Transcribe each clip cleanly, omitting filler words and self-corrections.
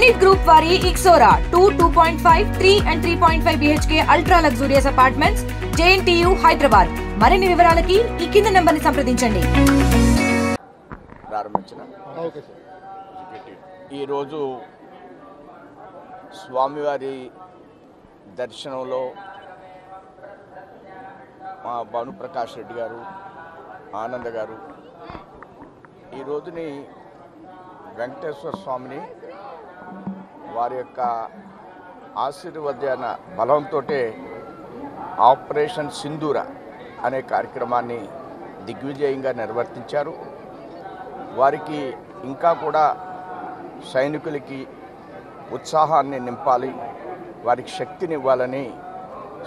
Elite Group వారి Ixora 2.5, 3 and 3.5 BHK ultra luxurious apartments JNTU Hyderabad. మరిన్ని వివరాలకి ఈ కింద నంబర్ని సంప్రదించండి. ఈరోజు స్వామివారి దర్శనంలో మా భానుప్రకాష్ రెడ్డి గారు, ఆనంద గారు ఈ రోజుని వెంకటేశ్వర స్వామిని వారి యొక్క ఆశీర్వదన బలంతో ఆపరేషన్ సింధూర అనే కార్యక్రమాన్ని దిగ్విజయంగా నిర్వర్తించారు. వారికి ఇంకా కూడా సైనికులకి ఉత్సాహాన్ని నింపాలి, వారికి శక్తినివ్వాలని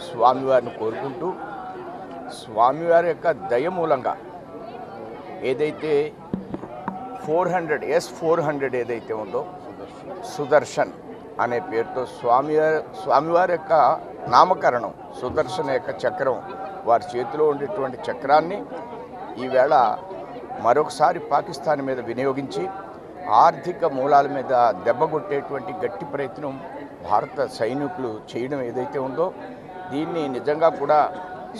స్వామివారిని కోరుకుంటూ, స్వామివారి యొక్క దయ మూలంగా ఏదైతే 400 ఏదైతే ఉందో సుదర్శన్ అనే పేరుతో స్వామివారి యొక్క నామకరణం సుదర్శన్ యొక్క చక్రం వారి చేతిలో ఉండేటువంటి చక్రాన్ని ఈవేళ మరొకసారి పాకిస్తాన్ మీద వినియోగించి ఆర్థిక మూలాల మీద దెబ్బగొట్టేటువంటి గట్టి ప్రయత్నం భారత సైనికులు చేయడం ఏదైతే ఉందో దీన్ని నిజంగా కూడా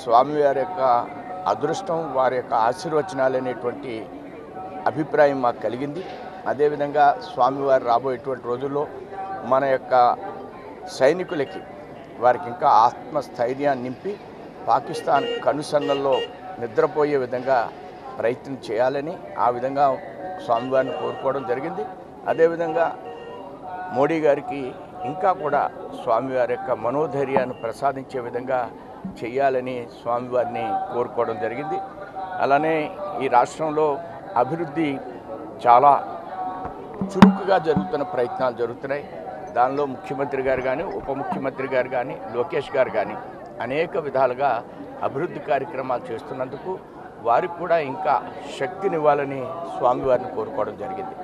స్వామివారి యొక్క అదృష్టం, వారి యొక్క ఆశీర్వచనాలు అనేటువంటి అభిప్రాయం మాకు కలిగింది. అదేవిధంగా స్వామివారు రాబోయేటువంటి రోజుల్లో మన యొక్క సైనికులకి వారికి ఇంకా ఆత్మస్థైర్యాన్ని నింపి పాకిస్తాన్ కనుసన్నల్లో నిద్రపోయే విధంగా ప్రయత్నం చేయాలని ఆ విధంగా స్వామివారిని కోరుకోవడం జరిగింది. అదేవిధంగా మోడీ గారికి ఇంకా కూడా స్వామివారి యొక్క మనోధైర్యాన్ని ప్రసాదించే విధంగా చేయాలని స్వామివారిని కోరుకోవడం జరిగింది. అలానే ఈ రాష్ట్రంలో అభివృద్ధి చాలా చురుకుగా జరుగుతున్న ప్రయత్నాలు జరుగుతున్నాయి. దానిలో ముఖ్యమంత్రి గారు కానీ, ఉప ముఖ్యమంత్రి గారు కానీ, లోకేష్ గారు కానీ అనేక విధాలుగా అభివృద్ధి కార్యక్రమాలు చేస్తున్నందుకు వారికి కూడా ఇంకా శక్తినివ్వాలని స్వామివారిని కోరుకోవడం జరిగింది.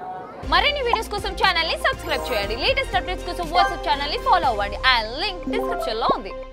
మరిన్ని వీడియోస్ కోసం ఛానల్ ని సబ్స్క్రైబ్ చేయండి. లేటెస్ట్ అప్డేట్స్ కోసం వాట్సాప్ ఛానల్ ని ఫాలో అవ్వండి. ఆ లింక్ డిస్క్రిప్షన్ లో ఉంది.